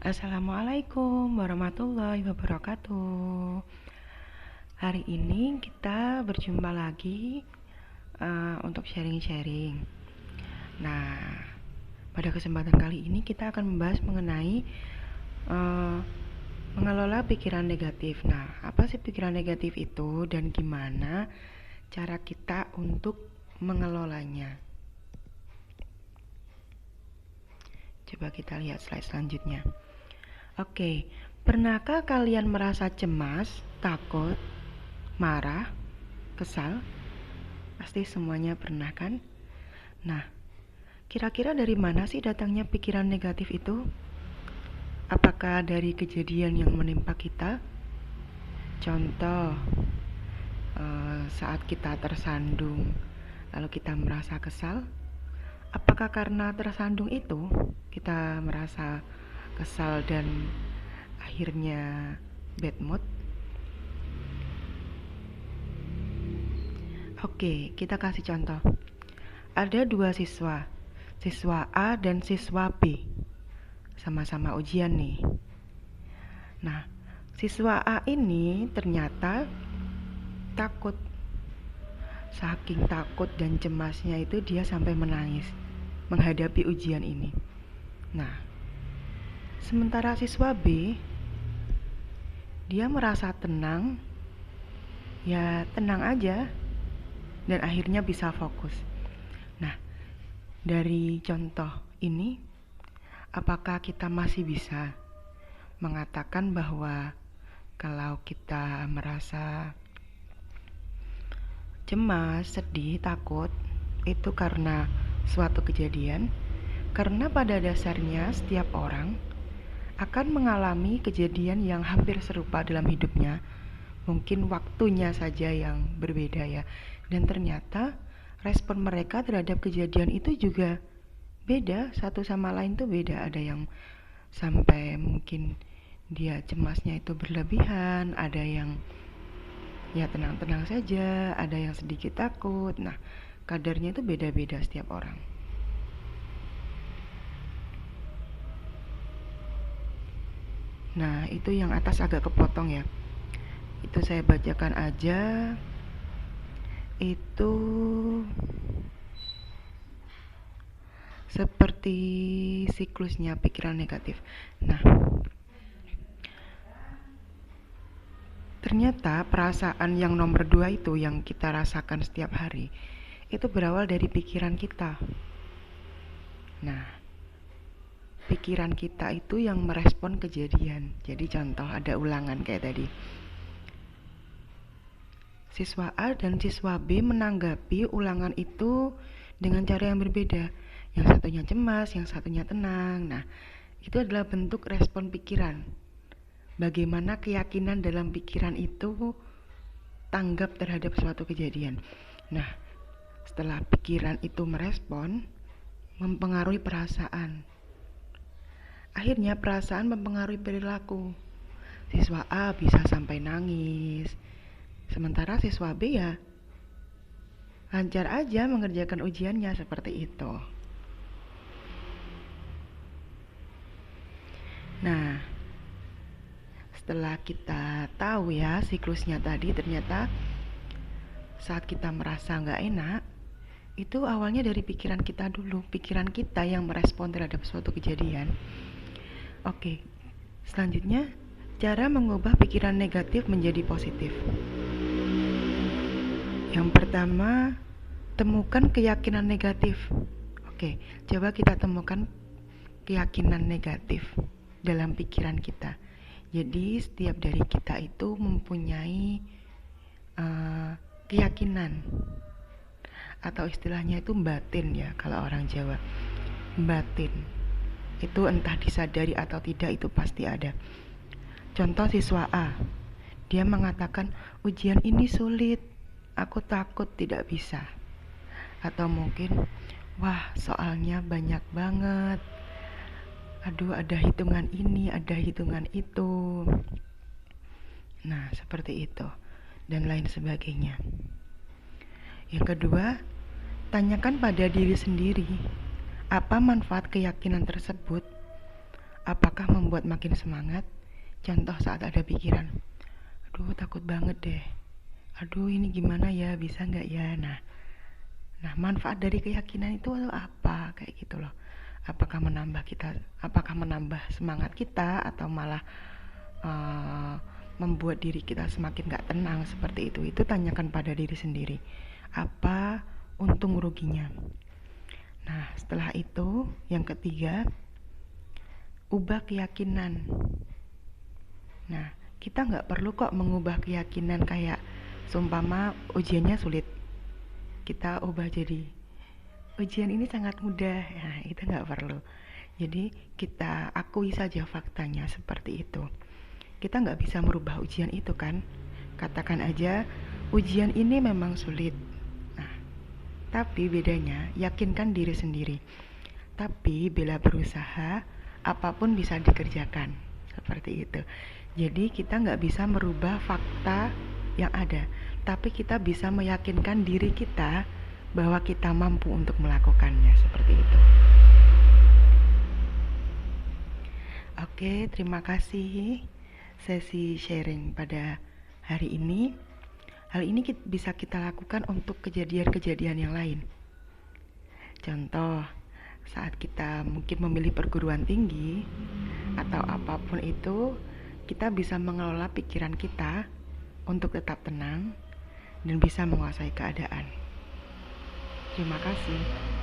Assalamualaikum warahmatullahi wabarakatuh. Hari ini kita berjumpa lagi untuk sharing-sharing. Nah, pada kesempatan kali ini kita akan membahas mengenai uh, mengelola pikiran negatif. Nah, apa sih pikiran negatif itu dan gimana cara kita untuk mengelolanya? Coba kita lihat slide selanjutnya. Oke, pernahkah kalian merasa cemas, takut, marah, kesal? Pasti semuanya pernah kan? Nah, kira-kira dari mana sih datangnya pikiran negatif itu? Apakah dari kejadian yang menimpa kita? Contoh, saat kita tersandung, lalu kita merasa kesal. Apakah karena tersandung itu kita merasa kesal dan akhirnya bad mood? Oke, kita kasih contoh. Ada dua siswa, siswa A dan siswa B. Sama-sama ujian nih. Nah, siswa A ini ternyata takut. Saking takut dan cemasnya itu dia sampai menangis menghadapi ujian ini. Nah, sementara siswa B, dia merasa tenang, ya tenang aja, dan akhirnya bisa fokus. Nah, dari contoh ini, apakah kita masih bisa mengatakan bahwa kalau kita merasa cemas, sedih, takut, itu karena suatu kejadian? Karena pada dasarnya setiap orang akan mengalami kejadian yang hampir serupa dalam hidupnya. Mungkin waktunya saja yang berbeda ya. Dan ternyata respon mereka terhadap kejadian itu juga beda, satu sama lain tuh beda. Ada yang sampai mungkin dia cemasnya itu berlebihan, ada yang ya tenang-tenang saja, ada yang sedikit takut. Nah, kadarnya itu beda-beda setiap orang. Nah, itu yang atas agak kepotong ya. Itu saya bacakan aja. Itu seperti siklusnya pikiran negatif. Nah, ternyata perasaan yang nomor 2 itu yang kita rasakan setiap hari itu berawal dari pikiran kita. Nah, pikiran kita itu yang merespon kejadian. Jadi contoh ada ulangan kayak tadi. Siswa A dan siswa B menanggapi ulangan itu dengan cara yang berbeda. Yang satunya cemas, yang satunya tenang. Nah, itu adalah bentuk respon pikiran. Bagaimana keyakinan dalam pikiran itu tanggap terhadap suatu kejadian. Nah, setelah pikiran itu merespon, mempengaruhi perasaan. Akhirnya perasaan mempengaruhi perilaku. Siswa A bisa sampai nangis, sementara siswa B ya lancar aja mengerjakan ujiannya seperti itu. Nah, setelah kita tahu ya siklusnya tadi, ternyata saat kita merasa nggak enak, itu awalnya dari pikiran kita dulu. Pikiran kita yang merespon terhadap suatu kejadian. Oke, selanjutnya cara mengubah pikiran negatif menjadi positif. Yang pertama, temukan keyakinan negatif. Oke, coba kita temukan keyakinan negatif dalam pikiran kita. Jadi setiap dari kita itu mempunyai keyakinan, atau istilahnya itu batin ya kalau orang Jawa. Batin itu entah disadari atau tidak, itu pasti ada. Contoh siswa A, dia mengatakan ujian ini sulit, aku takut tidak bisa. Atau mungkin, wah soalnya banyak banget, aduh ada hitungan ini, ada hitungan itu. Nah, seperti itu dan lain sebagainya. Yang kedua, tanyakan pada diri sendiri, apa manfaat keyakinan tersebut? Apakah membuat makin semangat? Contoh saat ada pikiran, aduh takut banget deh, aduh ini gimana ya, bisa nggak ya. Nah, manfaat dari keyakinan itu apa? Kayak gitu loh. Apakah menambah semangat kita atau malah uh, membuat diri kita semakin gak tenang seperti itu? Itu tanyakan pada diri sendiri. Apa untung ruginya? Nah, setelah itu yang ketiga, ubah keyakinan. Nah, kita nggak perlu kok mengubah keyakinan kayak seumpama ujiannya sulit, kita ubah jadi ujian ini sangat mudah. Nah, itu nggak perlu. Jadi kita akui saja faktanya seperti itu. Kita nggak bisa merubah ujian itu kan. Katakan aja ujian ini memang sulit. Nah, tapi bedanya yakinkan diri sendiri. Tapi bila berusaha, apapun bisa dikerjakan. Seperti itu. Jadi kita nggak bisa merubah fakta yang ada, tapi kita bisa meyakinkan diri kita bahwa kita mampu untuk melakukannya. Seperti itu. Oke, terima kasih sesi sharing pada hari ini. Hal ini bisa kita lakukan untuk kejadian-kejadian yang lain. Contoh, saat kita mungkin memilih perguruan tinggi atau apapun itu, kita bisa mengelola pikiran kita untuk tetap tenang dan bisa menguasai keadaan. Terima kasih.